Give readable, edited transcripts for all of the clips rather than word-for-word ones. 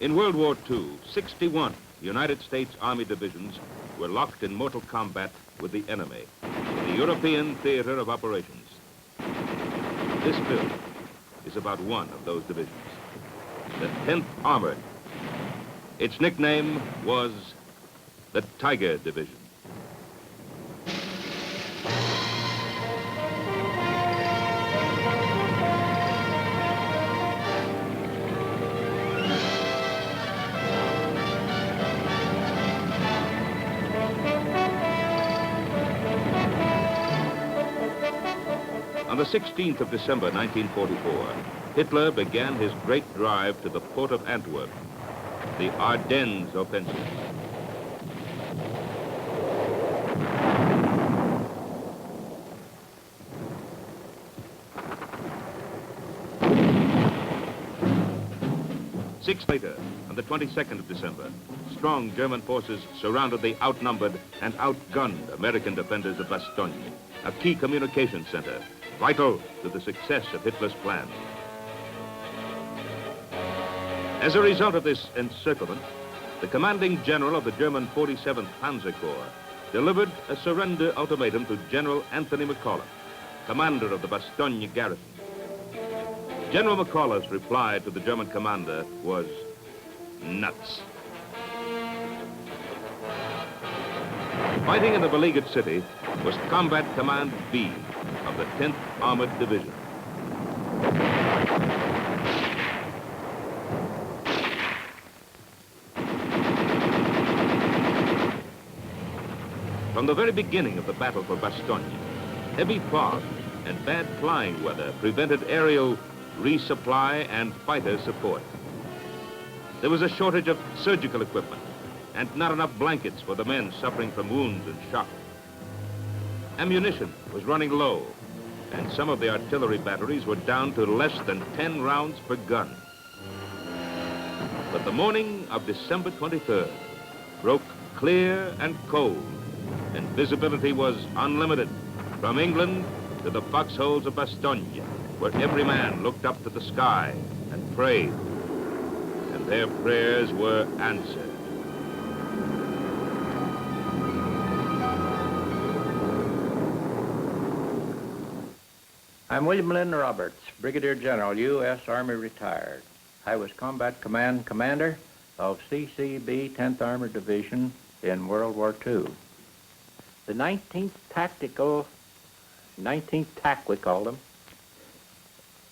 In World War II, 61 United States Army divisions were locked in mortal combat with the enemy in the European theater of operations. This film is about one of those divisions, the 10th Armored. Its nickname was the Tiger Division. On the 16th of December, 1944, Hitler began his great drive to the port of Antwerp, the Ardennes offensive. Six later, on the 22nd of December, strong German forces surrounded the outnumbered and outgunned American defenders of Bastogne, a key communication center, vital to the success of Hitler's plan. As a result of this encirclement, the commanding general of the German 47th Panzer Corps delivered a surrender ultimatum to General Anthony McAuliffe, commander of the Bastogne garrison. General McAuliffe's reply to the German commander was nuts. Fighting in the beleaguered city was Combat Command B of the 10th Armored Division. From the very beginning of the battle for Bastogne, heavy fog and bad flying weather prevented aerial resupply and fighter support. There was a shortage of surgical equipment and not enough blankets for the men suffering from wounds and shock. Ammunition was running low, and some of the artillery batteries were down to less than 10 rounds per gun. But the morning of December 23rd broke clear and cold, and visibility was unlimited from England to the foxholes of Bastogne, where every man looked up to the sky and prayed, and their prayers were answered. I'm William Lynn Roberts, Brigadier General, U.S. Army retired. I was Combat Command Commander of CCB 10th Armored Division in World War II. The 19th TAC, we called them,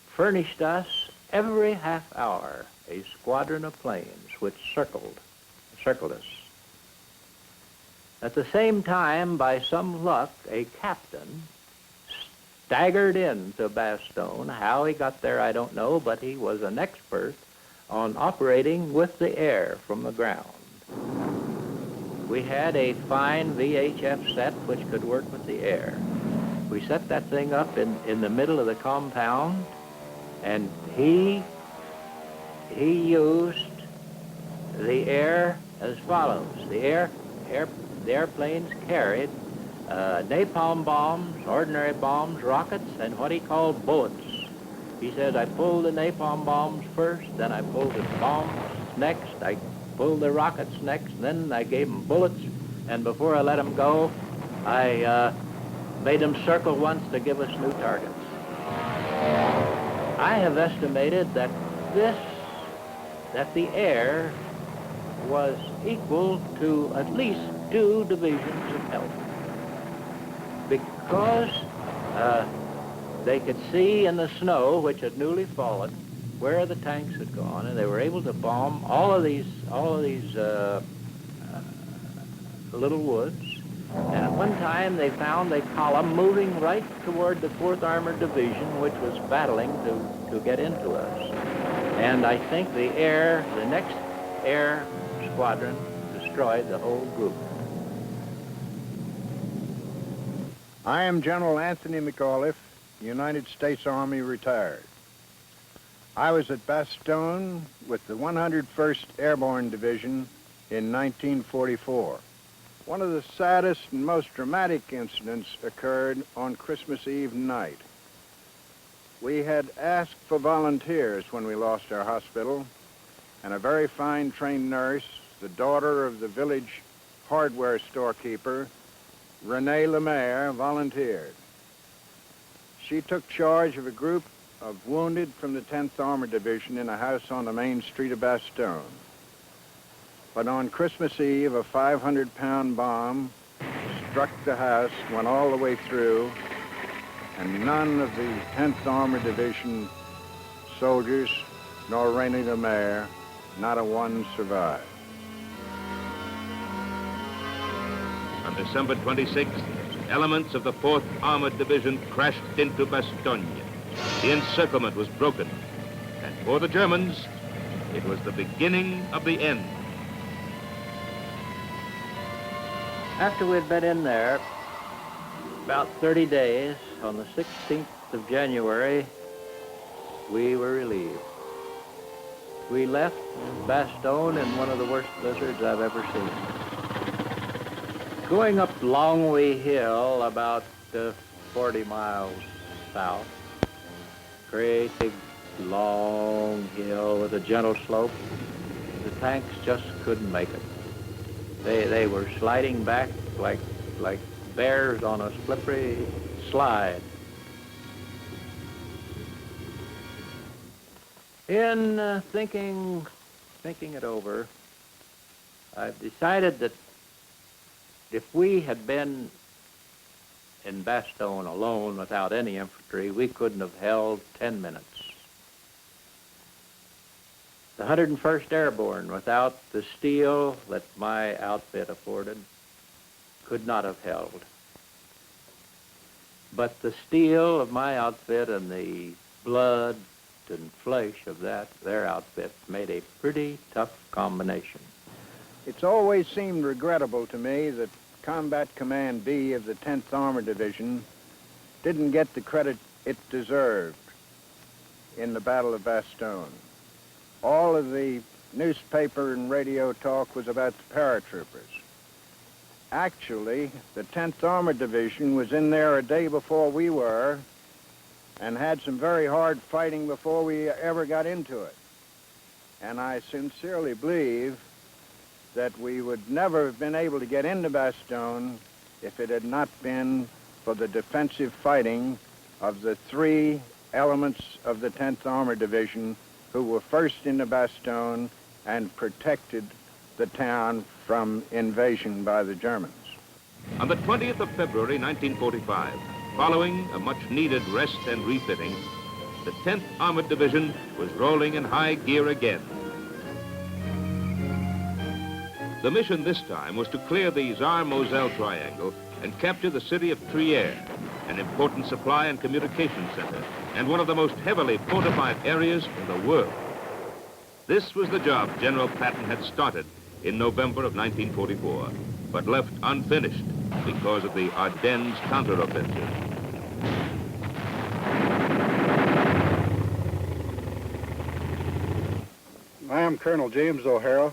furnished us every half hour a squadron of planes which circled us. At the same time, by some luck, a captain staggered into Bastogne. How he got there, I don't know, but he was an expert on operating with the air from the ground. We had a fine VHF set which could work with the air. We set that thing up in the middle of the compound, and he used the air as follows. The airplanes carried napalm bombs, ordinary bombs, rockets, and what he called bullets. He said, I pulled the napalm bombs first, then I pulled the bombs next, I pulled the rockets next, then I gave them bullets, and before I let them go, I made them circle once to give us new targets. I have estimated that the air was equal to at least 2 divisions of help, because they could see in the snow, which had newly fallen, where the tanks had gone, and they were able to bomb all of these little woods. And at one time, they found a column moving right toward the 4th Armored Division, which was battling to get into us. And I think the next air squadron destroyed the whole group. I am General Anthony McAuliffe, United States Army retired. I was at Bastogne with the 101st Airborne Division in 1944. One of the saddest and most dramatic incidents occurred on Christmas Eve night. We had asked for volunteers when we lost our hospital, and a very fine trained nurse, the daughter of the village hardware storekeeper, Renee Lemaire, volunteered. She took charge of a group of wounded from the 10th Armored Division in a house on the main street of Bastogne. But on Christmas Eve, a 500-pound bomb struck the house, went all the way through, and none of the 10th Armored Division soldiers, nor Renee Lemaire, not a one survived. On December 26th, elements of the 4th Armored Division crashed into Bastogne. The encirclement was broken, and for the Germans, it was the beginning of the end. After we'd been in there about 30 days, on the 16th of January, we were relieved. We left Bastogne in one of the worst blizzards I've ever seen. Going up Longwy Hill, about 40 miles south, great big long hill with a gentle slope, the tanks just couldn't make it. They were sliding back like bears on a slippery slide. In thinking it over, I've decided that if we had been in Bastogne alone without any infantry, we couldn't have held 10 minutes. The 101st Airborne, without the steel that my outfit afforded, could not have held. But the steel of my outfit and the blood and flesh of their outfit made a pretty tough combination. It's always seemed regrettable to me that Combat Command B of the 10th Armored Division didn't get the credit it deserved in the Battle of Bastogne. All of the newspaper and radio talk was about the paratroopers. Actually, the 10th Armored Division was in there a day before we were and had some very hard fighting before we ever got into it. And I sincerely believe that we would never have been able to get into Bastogne if it had not been for the defensive fighting of the 3 elements of the 10th Armored Division who were first into Bastogne and protected the town from invasion by the Germans. On the 20th of February, 1945, following a much-needed rest and refitting, the 10th Armored Division was rolling in high gear again. The mission this time was to clear the Saar-Moselle triangle and capture the city of Trier, an important supply and communication center, and one of the most heavily fortified areas in the world. This was the job General Patton had started in November of 1944, but left unfinished because of the Ardennes counteroffensive. I am Colonel James O'Hara.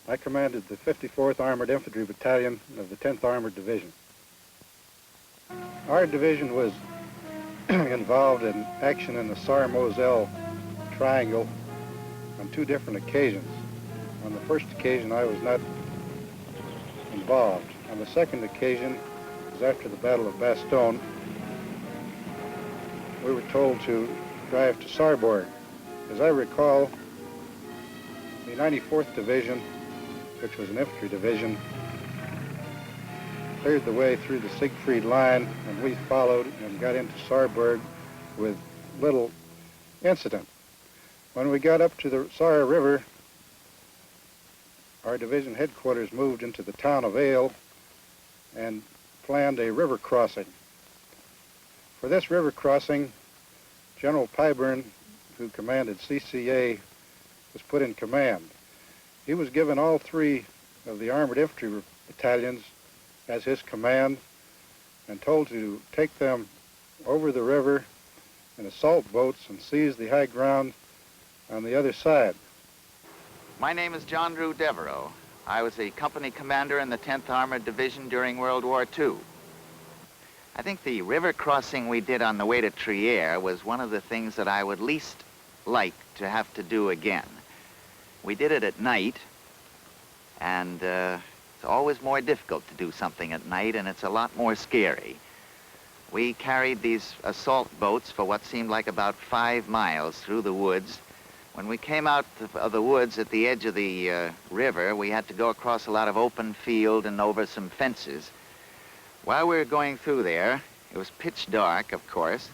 I commanded the 54th Armored Infantry Battalion of the 10th Armored Division. Our division was involved in action in the Saar-Moselle triangle on 2 different occasions. On the first occasion, I was not involved. On the second occasion, it was after the Battle of Bastogne. We were told to drive to Saarburg. As I recall, the 94th Division, which was an infantry division, cleared the way through the Siegfried line, and we followed and got into Saarburg with little incident. When we got up to the Saar River, our division headquarters moved into the town of Ale and planned a river crossing. For this river crossing, General Pyburn, who commanded CCA, was put in command. He was given all 3 of the Armored Infantry Battalions as his command and told to take them over the river in assault boats and seize the high ground on the other side. My name is John Devereaux. I was a company commander in the 10th Armored Division during World War II. I think the river crossing we did on the way to Trier was one of the things that I would least like to have to do again. We did it at night, and it's always more difficult to do something at night, and it's a lot more scary. We carried these assault boats for what seemed like about 5 miles through the woods. When we came out of the woods at the edge of the river, we had to go across a lot of open field and over some fences. While we were going through there, it was pitch dark, of course,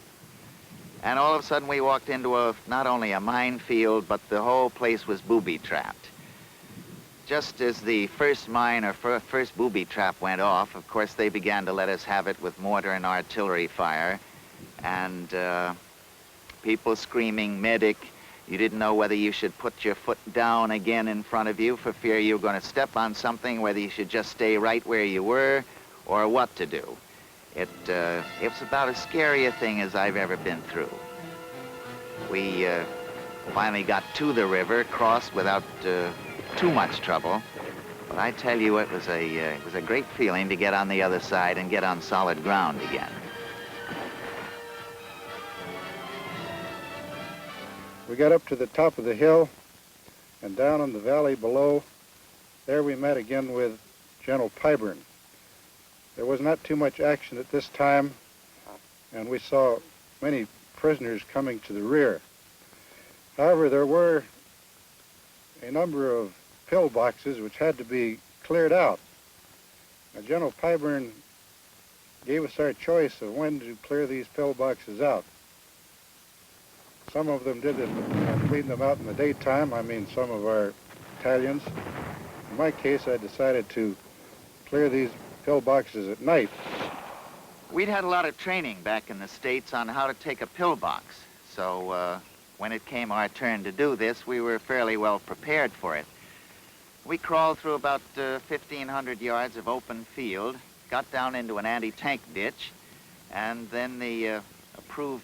and all of a sudden we walked into not only a minefield, but the whole place was booby-trapped. Just as the first mine or first booby trap went off, of course, they began to let us have it with mortar and artillery fire, and people screaming, medic. You didn't know whether you should put your foot down again in front of you for fear you were going to step on something, whether you should just stay right where you were, or what to do. It was about as scary a thing as I've ever been through. We finally got to the river, crossed without too much trouble, but I tell you, it was a great feeling to get on the other side and get on solid ground again. We got up to the top of the hill, and down in the valley below, there we met again with General Pyburn. There was not too much action at this time, and we saw many prisoners coming to the rear. However, there were a number of pillboxes which had to be cleared out. Now, General Pyburn gave us our choice of when to clear these pillboxes out. Some of them did clean them out in the daytime, I mean some of our battalions. In my case, I decided to clear these pillboxes at night. We'd had a lot of training back in the States on how to take a pillbox, so when it came our turn to do this, we were fairly well prepared for it. We crawled through about 1,500 yards of open field, got down into an anti-tank ditch, and then the approved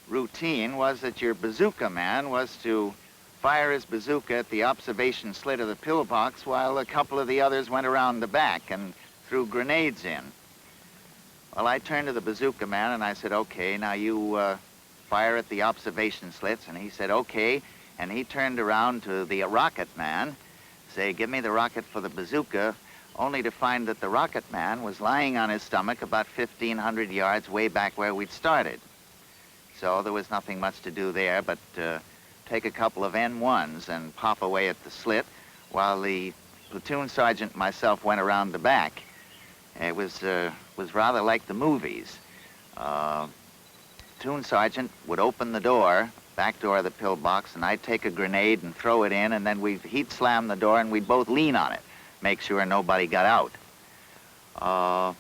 routine was that your bazooka man was to fire his bazooka at the observation slit of the pillbox while a couple of the others went around the back and threw grenades in. Well, I turned to the bazooka man and I said, okay, now you fire at the observation slits, and he said, okay, and he turned around to the rocket man, say, give me the rocket for the bazooka, only to find that the rocket man was lying on his stomach about 1,500 yards way back where we'd started. So there was nothing much to do there but take a couple of N1s and pop away at the slit while the platoon sergeant and myself went around the back. It was rather like the movies. Platoon sergeant would open the door, back door of the pillbox, and I'd take a grenade and throw it in, and then he'd slam the door and we'd both lean on it, make sure nobody got out.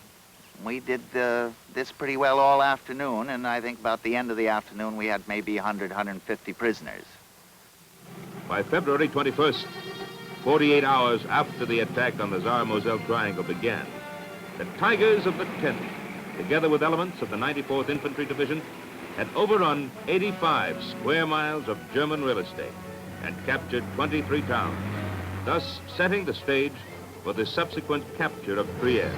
We did this pretty well all afternoon, and I think about the end of the afternoon we had maybe 100, 150 prisoners. By February 21st, 48 hours after the attack on the Saar-Moselle Triangle began, the Tigers of the 10th, together with elements of the 94th Infantry Division, had overrun 85 square miles of German real estate and captured 23 towns, thus setting the stage for the subsequent capture of Trier.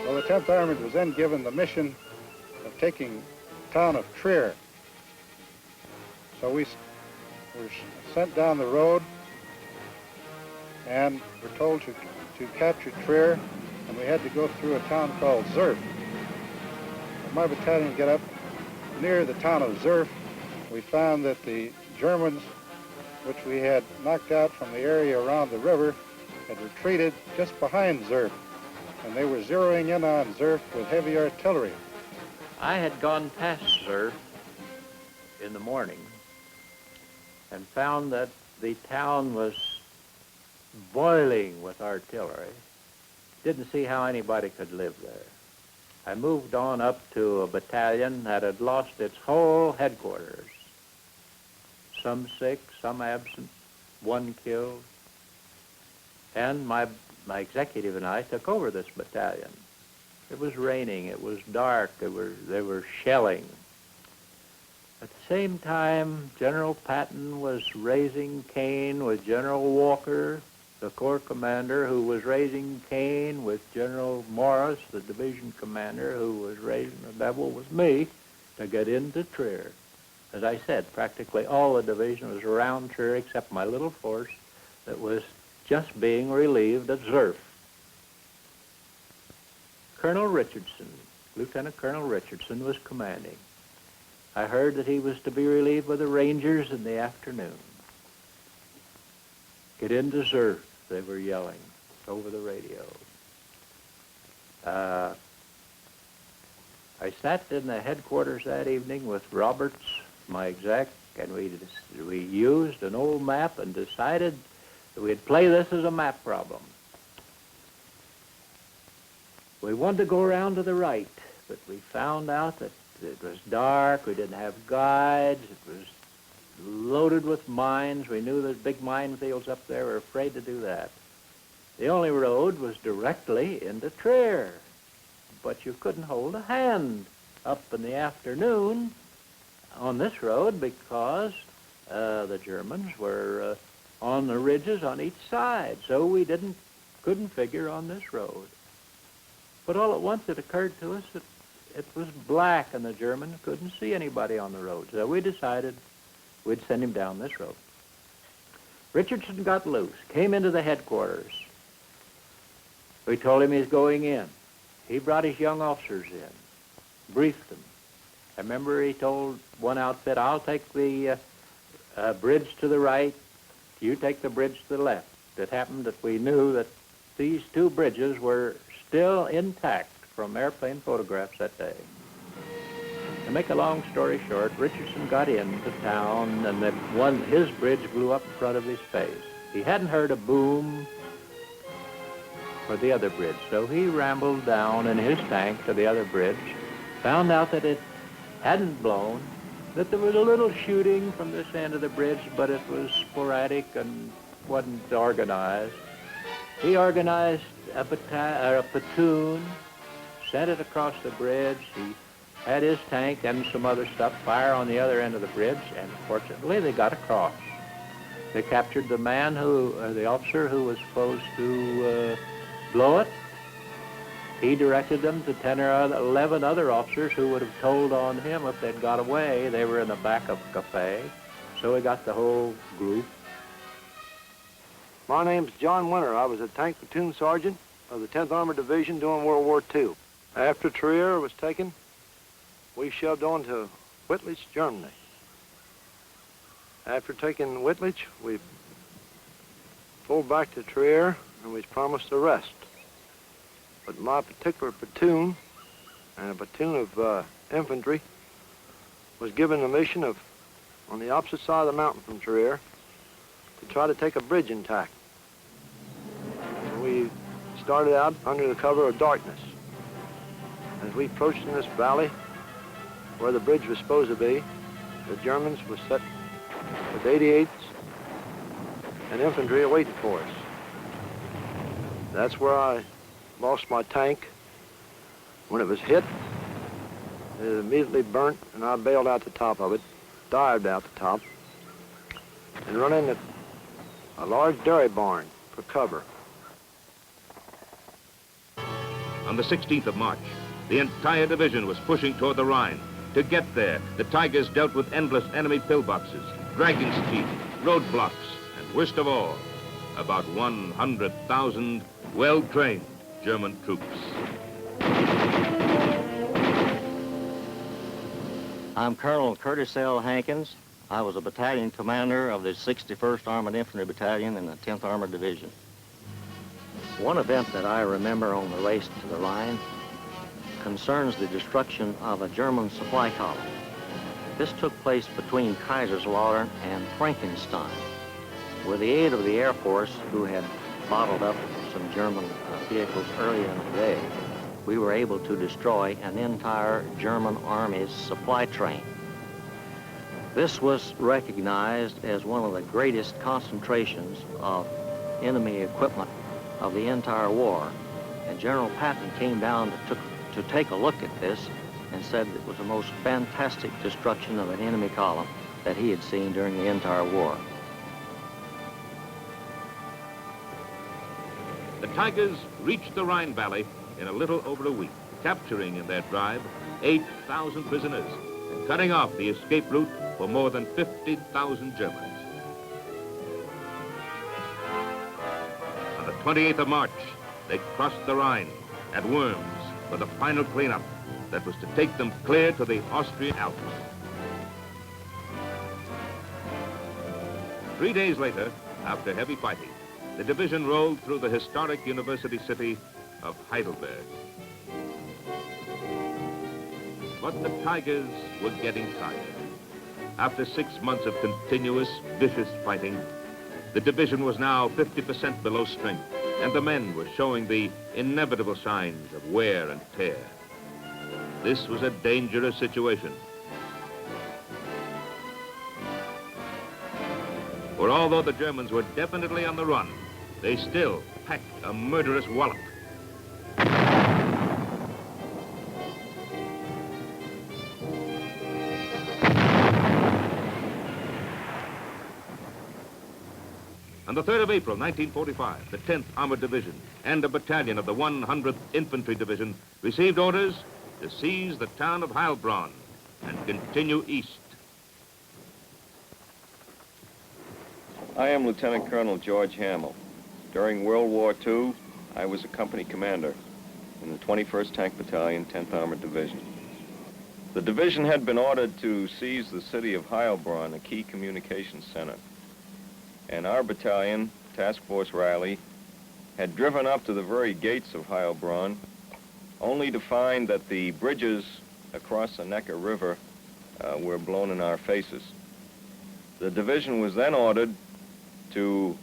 Well, the 10th Armored was then given the mission of taking the town of Trier. So we were sent down the road and were told to capture Trier, and we had to go through a town called Zerf. When my battalion got up near the town of Zerf, we found that the Germans, which we had knocked out from the area around the river, had retreated just behind Zerf, and they were zeroing in on Zerf with heavy artillery. I had gone past Zerf in the morning and found that the town was boiling with artillery. Didn't see how anybody could live there. I moved on up to a battalion that had lost its whole headquarters. Some sick, some absent, one killed. And my executive and I took over this battalion. It was raining, it was dark, they were shelling. At the same time, General Patton was raising Cain with General Walker, the Corps commander, who was raising Cain with General Morris, the division commander, who was raising the devil with me to get into Trier. As I said, practically all the division was around Trier except my little force that was just being relieved at Zerf. Colonel Richardson, Lieutenant Colonel Richardson, was commanding. I heard that he was to be relieved by the Rangers in the afternoon. Get into Zerf, they were yelling over the radio. I sat in the headquarters that evening with Roberts, my exec, and we used an old map and decided that we'd play this as a map problem. We wanted to go around to the right, but we found out that it was dark, we didn't have guides, it was loaded with mines. We knew there's big minefields up there. We were afraid to do that. The only road was directly into Trier, but you couldn't hold a hand up in the afternoon on this road because the Germans were on the ridges on each side, so we couldn't figure on this road. But all at once it occurred to us that it was black and the Germans couldn't see anybody on the road, so we decided we'd send him down this road. Richardson got loose, came into the headquarters. We told him he's going in. He brought his young officers in, briefed them. I remember he told one outfit, I'll take the bridge to the right, you take the bridge to the left. It happened that we knew that these two bridges were still intact from airplane photographs that day. To make a long story short, Richardson got into town and his bridge blew up in front of his face. He hadn't heard a boom for the other bridge, so he rambled down in his tank to the other bridge, found out that it hadn't blown, that there was a little shooting from this end of the bridge, but it was sporadic and wasn't organized. He organized a platoon, sent it across the bridge. He had his tank and some other stuff fire on the other end of the bridge, and fortunately they got across. They captured the man the officer who was supposed to blow it. He directed them to 10 or 11 other officers who would have told on him if they'd got away. They were in the back of a cafe, so we got the whole group. My name's John Winter. I was a tank platoon sergeant of the 10th Armored Division during World War II. After Trier was taken, we shoved on to Wittlich, Germany. After taking Wittlich, we pulled back to Trier and was promised a rest. But my particular platoon and a platoon of infantry was given the mission of, on the opposite side of the mountain from Trier, to try to take a bridge intact. We started out under the cover of darkness. As we approached in this valley where the bridge was supposed to be, the Germans were set with 88s and infantry awaiting for us. That's where I lost my tank. When it was hit, it immediately burnt, and I bailed out the top of it, dived out the top, and run into a large dairy barn for cover. On the 16th of March, the entire division was pushing toward the Rhine. To get there, the Tigers dealt with endless enemy pillboxes, dragging teeth, roadblocks, and worst of all, about 100,000 well-trained German troops. I'm Colonel Curtis Hankins. I was a battalion commander of the 61st Armored Infantry Battalion in the 10th Armored Division. One event that I remember on the race to the Rhine concerns the destruction of a German supply column. This took place between Kaiserslautern and Frankenstein. With the aid of the Air Force, who had bottled up some German vehicles earlier in the day, we were able to destroy an entire German Army's supply train. This was recognized as one of the greatest concentrations of enemy equipment of the entire war. And General Patton came down to take a look at this and said it was the most fantastic destruction of an enemy column that he had seen during the entire war. The Tigers reached the Rhine Valley in a little over a week, capturing in their drive 8,000 prisoners and cutting off the escape route for more than 50,000 Germans. On the 28th of March, they crossed the Rhine at Worms for the final cleanup that was to take them clear to the Austrian Alps. 3 days later, after heavy fighting, the division rolled through the historic university city of Heidelberg. But the Tigers were getting tired. After 6 months of continuous, vicious fighting, the division was now 50% below strength, and the men were showing the inevitable signs of wear and tear. This was a dangerous situation. For although the Germans were definitely on the run, they still packed a murderous wallop. On the 3rd of April, 1945, the 10th Armored Division and a battalion of the 100th Infantry Division received orders to seize the town of Heilbronn and continue east. I am Lieutenant Colonel George Hamel. During World War II, I was a company commander in the 21st Tank Battalion, 10th Armored Division. The division had been ordered to seize the city of Heilbronn, a key communications center. And our battalion, Task Force Riley, had driven up to the very gates of Heilbronn, only to find that the bridges across the Neckar River were blown in our faces. The division was then ordered to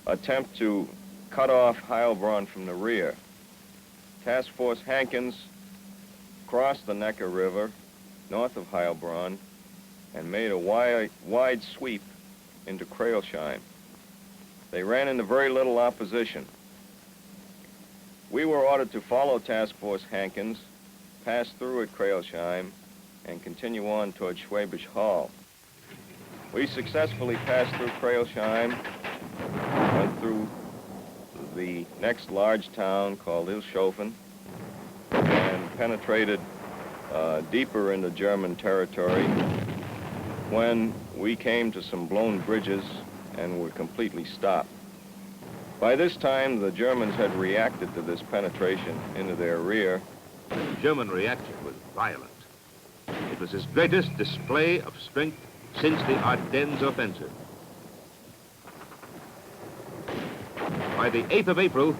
attempt to cut off Heilbronn from the rear. Task Force Hankins crossed the Neckar River north of Heilbronn and made a wide sweep into Crailsheim. They ran into very little opposition. We were ordered to follow Task Force Hankins, pass through at Crailsheim, and continue on toward Schwäbisch Hall. We successfully passed through Crailsheim, went through the next large town called Ilshofen, and penetrated deeper into German territory when we came to some blown bridges and were completely stopped. By this time, the Germans had reacted to this penetration into their rear. The German reaction was violent. It was his greatest display of strength since the Ardennes offensive. By the 8th of April,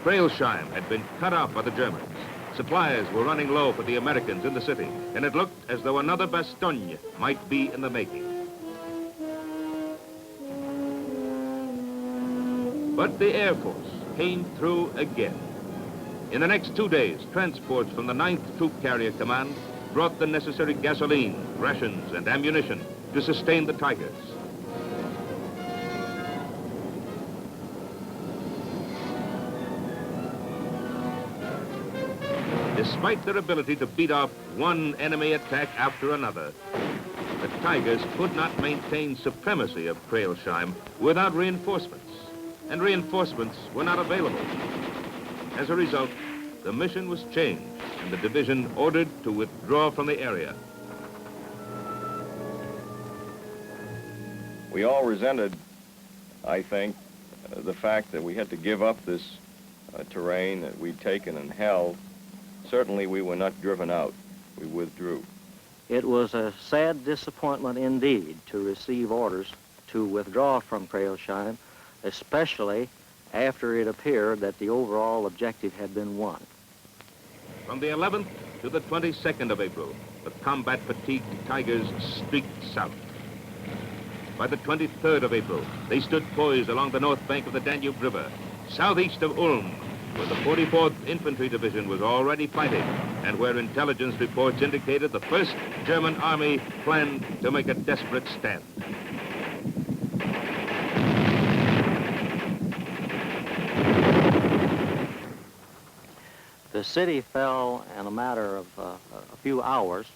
Crailsheim had been cut off by the Germans. Supplies were running low for the Americans in the city, and it looked as though another Bastogne might be in the making. But the Air Force came through again. In the next 2 days, transports from the 9th Troop Carrier Command brought the necessary gasoline, rations, and ammunition to sustain the Tigers. Despite their ability to beat off one enemy attack after another, the Tigers could not maintain supremacy of Crailsheim without reinforcements, and reinforcements were not available. As a result, the mission was changed, and the division ordered to withdraw from the area. We all resented, I think, the fact that we had to give up this terrain that we'd taken and held. Certainly we were not driven out. We withdrew. It was a sad disappointment indeed to receive orders to withdraw from Crailsheim, especially after it appeared that the overall objective had been won. From the 11th to the 22nd of April, the combat-fatigued Tigers streaked south. By the 23rd of April, they stood poised along the north bank of the Danube River, southeast of Ulm, where the 44th Infantry Division was already fighting, and where intelligence reports indicated the 1st German Army planned to make a desperate stand. The city fell in a matter of a few hours.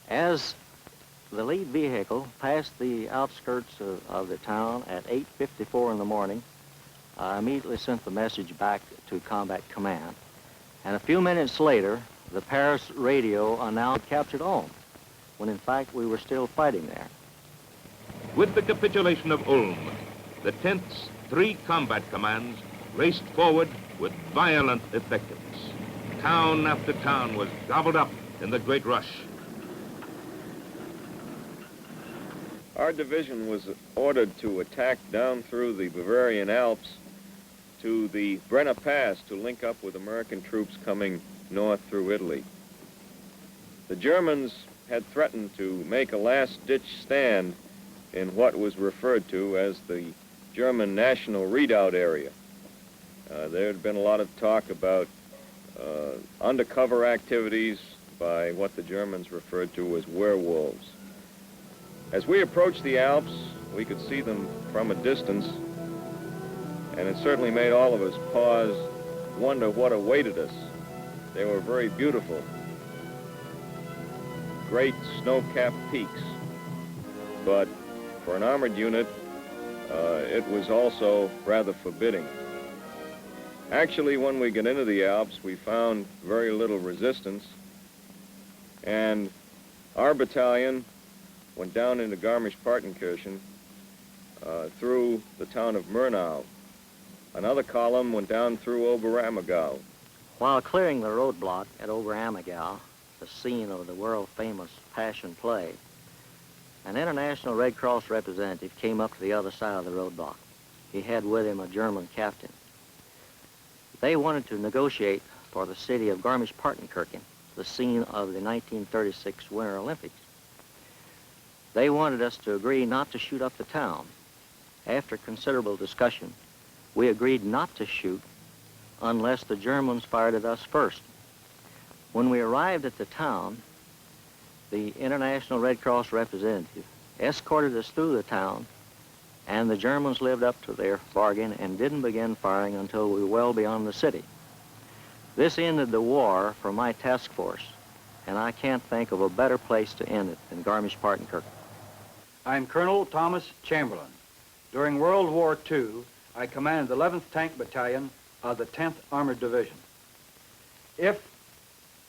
As the lead vehicle passed the outskirts of the town at 8:54 in the morning, I immediately sent the message back to Combat Command. And a few minutes later, the Paris radio announced captured Ulm. when in fact we were still fighting there. With the capitulation of Ulm, the 10th's 3 combat commands raced forward with violent effectiveness. Town after town was gobbled up in the great rush. Our division was ordered to attack down through the Bavarian Alps to the Brenner Pass to link up with American troops coming north through Italy. The Germans had threatened to make a last-ditch stand in what was referred to as the German National Redoubt area. There had been a lot of talk about undercover activities by what the Germans referred to as werewolves. As we approached the Alps, we could see them from a distance, and it certainly made all of us pause, wonder what awaited us. They were very beautiful, great snow-capped peaks, but for an armored unit, it was also rather forbidding. Actually, when we got into the Alps, we found very little resistance, and our battalion went down into Garmisch-Partenkirchen through the town of Murnau. Another column went down through Oberammergau. While clearing the roadblock at Oberammergau, the scene of the world-famous Passion Play, an International Red Cross representative came up to the other side of the roadblock. He had with him a German captain. They wanted to negotiate for the city of Garmisch-Partenkirchen, the scene of the 1936 Winter Olympics. They wanted us to agree not to shoot up the town. After considerable discussion, we agreed not to shoot unless the Germans fired at us first. When we arrived at the town, the International Red Cross representative escorted us through the town, and the Germans lived up to their bargain and didn't begin firing until we were well beyond the city. This ended the war for my task force, and I can't think of a better place to end it than Garmisch-Partenkirchen. I'm Colonel Thomas Chamberlain. During World War II, I commanded the 11th Tank Battalion of the 10th Armored Division. If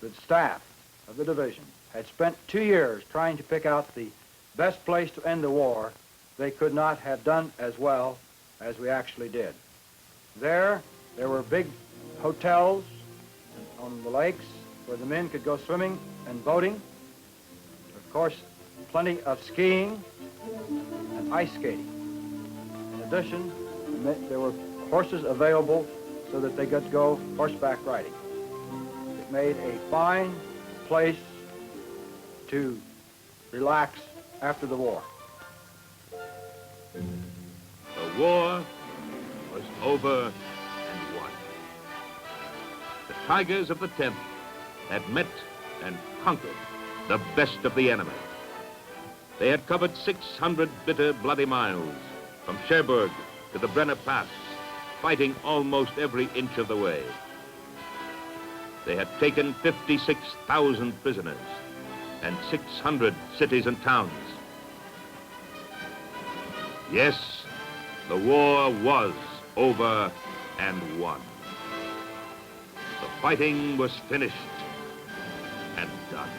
the staff of the division had spent 2 years trying to pick out the best place to end the war, they could not have done as well as we actually did. There were big hotels on the lakes where the men could go swimming and boating. Of course, plenty of skiing and ice skating. In addition, there were horses available so that they could go horseback riding. It made a fine place to relax after the war. The war was over and won. The Tigers of the 10th had met and conquered the best of the enemy. They had covered 600 bitter, bloody miles from Cherbourg to the Brenner Pass, fighting almost every inch of the way. They had taken 56,000 prisoners and 600 cities and towns. Yes, the war was over and won. The fighting was finished and done.